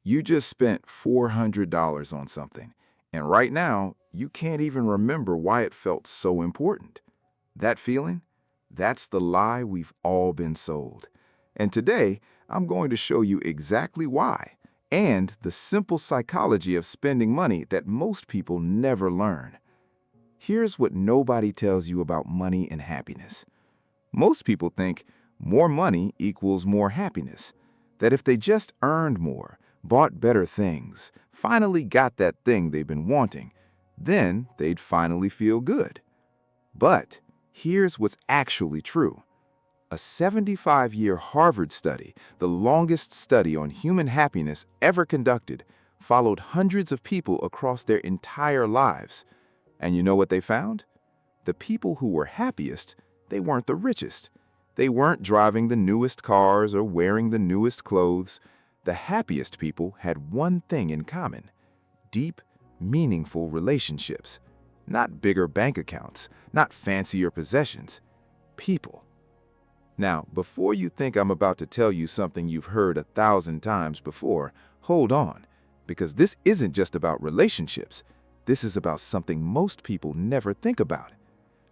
You just spent $400 on something, and right now, you can't even remember why it felt so important. That feeling? That's the lie we've all been sold. And today, I'm going to show you exactly why, and the simple psychology of spending money that most people never learn. Here's what nobody tells you about money and happiness. Most people think more money equals more happiness, that if they just earned more, bought better things, finally got that thing they've been wanting, then they'd finally feel good. But here's what's actually true. A 75-year Harvard study, the longest study on human happiness ever conducted, followed hundreds of people across their entire lives. And you know what they found? The people who were happiest, they weren't the richest. They weren't driving the newest cars or wearing the newest clothes. The happiest people had one thing in common: deep, meaningful relationships. Not bigger bank accounts, not fancier possessions. People. Now, before you think I'm about to tell you something you've heard 1,000 times before, hold on, because this isn't just about relationships. This is about something most people never think about: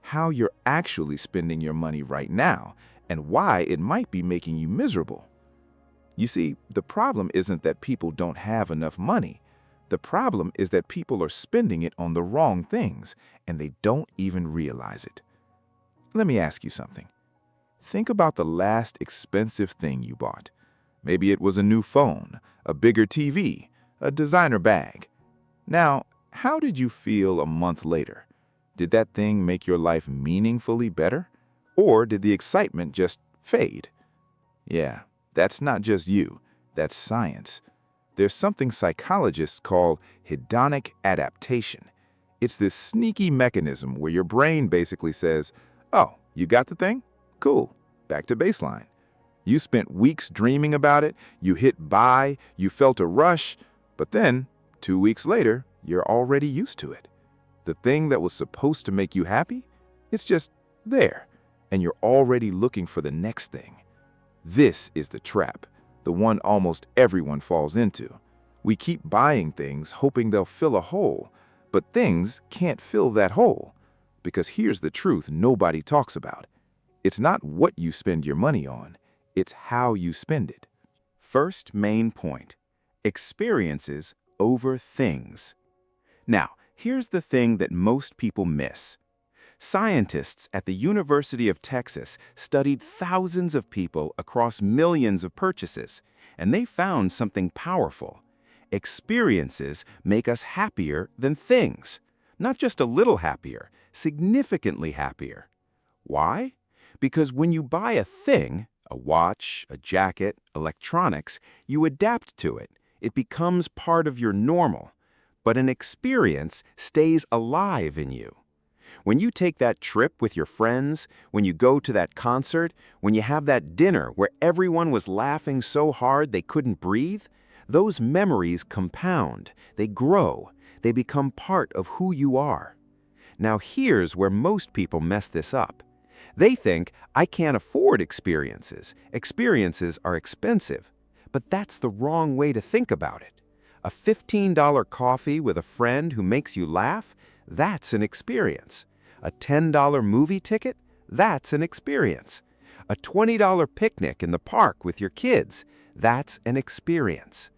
how you're actually spending your money right now and why it might be making you miserable. You see, the problem isn't that people don't have enough money. The problem is that people are spending it on the wrong things and they don't even realize it. Let me ask you something. Think about the last expensive thing you bought. Maybe it was a new phone, a bigger TV, a designer bag. Now, how did you feel a month later? Did that thing make your life meaningfully better? Or did the excitement just fade? Yeah, that's not just you, that's science. There's something psychologists call hedonic adaptation. It's this sneaky mechanism where your brain basically says, "Oh, you got the thing? Cool, back to baseline." You spent weeks dreaming about it, you hit buy, you felt a rush, but then, 2 weeks later, you're already used to it. The thing that was supposed to make you happy, it's just there, and you're already looking for the next thing. This is the trap, the one almost everyone falls into. We keep buying things hoping they'll fill a hole, but things can't fill that hole. Because here's the truth nobody talks about. It's not what you spend your money on, it's how you spend it. First main point: experiences over things. Now, here's the thing that most people miss. Scientists at the University of Texas studied thousands of people across millions of purchases, and they found something powerful. Experiences make us happier than things. Not just a little happier, significantly happier. Why? Because when you buy a thing, a watch, a jacket, electronics, you adapt to it. It becomes part of your normal. But an experience stays alive in you. When you take that trip with your friends, when you go to that concert, when you have that dinner where everyone was laughing so hard they couldn't breathe, those memories compound, they grow, they become part of who you are. Now here's where most people mess this up. They think, I can't afford experiences. Experiences are expensive. But that's the wrong way to think about it. A $15 coffee with a friend who makes you laugh, that's an experience. A $10 movie ticket, that's an experience. A $20 picnic in the park with your kids, that's an experience.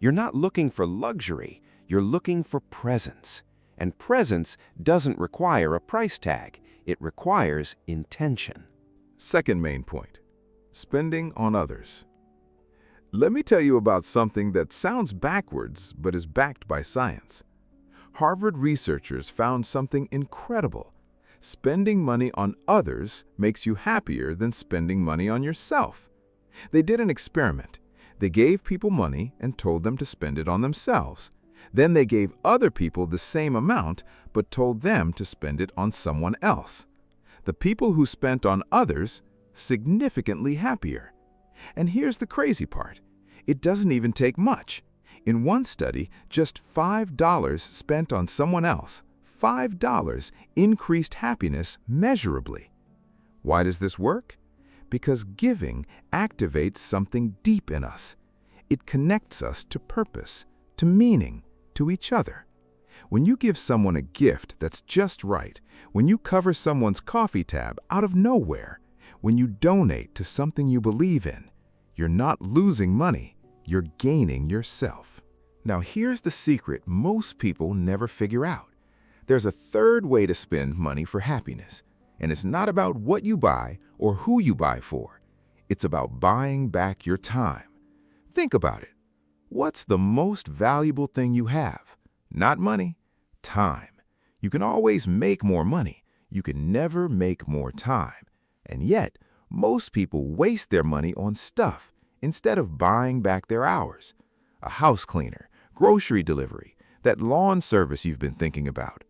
You're not looking for luxury, you're looking for presence. And presence doesn't require a price tag, it requires intention. Second main point: spending on others. Let me tell you about something that sounds backwards but is backed by science. Harvard researchers found something incredible. Spending money on others makes you happier than spending money on yourself. They did an experiment. They gave people money and told them to spend it on themselves. Then they gave other people the same amount but told them to spend it on someone else. The people who spent on others, significantly happier. And here's the crazy part. It doesn't even take much. In one study, just $5 spent on someone else, $5 increased happiness measurably. Why does this work? Because giving activates something deep in us. It connects us to purpose, to meaning, to each other. When you give someone a gift that's just right, when you cover someone's coffee tab out of nowhere, when you donate to something you believe in, you're not losing money, you're gaining yourself. Now here's the secret most people never figure out. There's a third way to spend money for happiness, and it's not about what you buy or who you buy for. It's about buying back your time. Think about it. What's the most valuable thing you have? Not money, time. You can always make more money. You can never make more time. And yet, most people waste their money on stuff instead of buying back their hours. A house cleaner, grocery delivery, that lawn service you've been thinking about.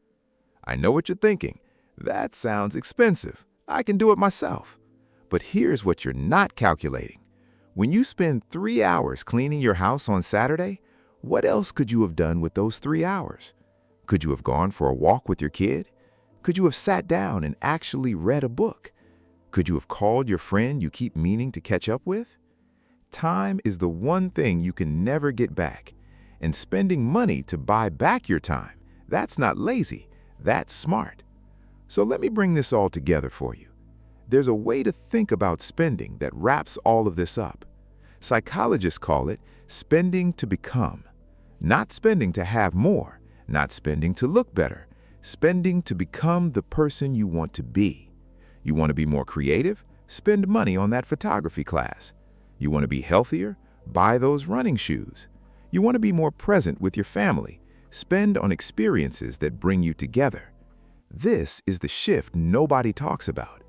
I know what you're thinking. That sounds expensive. I can do it myself. But here's what you're not calculating. When you spend 3 hours cleaning your house on Saturday, what else could you have done with those 3 hours? Could you have gone for a walk with your kid? Could you have sat down and actually read a book? Could you have called your friend you keep meaning to catch up with? Time is the one thing you can never get back. And spending money to buy back your time, that's not lazy, that's smart. So let me bring this all together for you. There's a way to think about spending that wraps all of this up. Psychologists call it spending to become. Not spending to have more, not spending to look better, spending to become the person you want to be. You want to be more creative? Spend money on that photography class. You want to be healthier? Buy those running shoes. You want to be more present with your family? Spend on experiences that bring you together. This is the shift nobody talks about.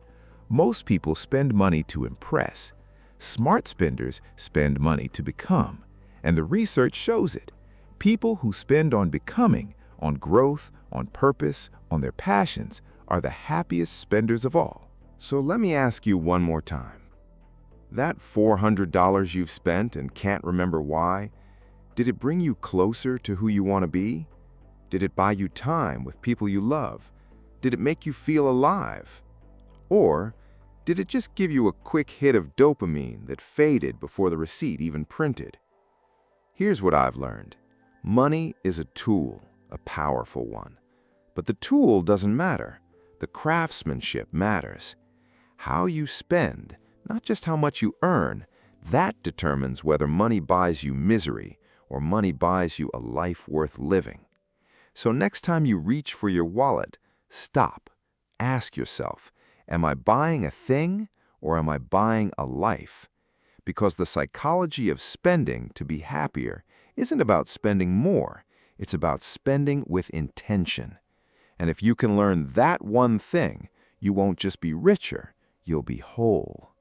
Most people spend money to impress. Smart spenders spend money to become. And the research shows it. People who spend on becoming, on growth, on purpose, on their passions, are the happiest spenders of all. So let me ask you one more time. That $400 you've spent and can't remember why, did it bring you closer to who you want to be? Did it buy you time with people you love? Did it make you feel alive? Or did it just give you a quick hit of dopamine that faded before the receipt even printed? Here's what I've learned. Money is a tool, a powerful one. But the tool doesn't matter. The craftsmanship matters. How you spend, not just how much you earn, that determines whether money buys you misery or money buys you a life worth living. So next time you reach for your wallet, stop. Ask yourself, am I buying a thing or am I buying a life? Because the psychology of spending to be happier isn't about spending more. It's about spending with intention. And if you can learn that one thing, you won't just be richer, you'll be whole.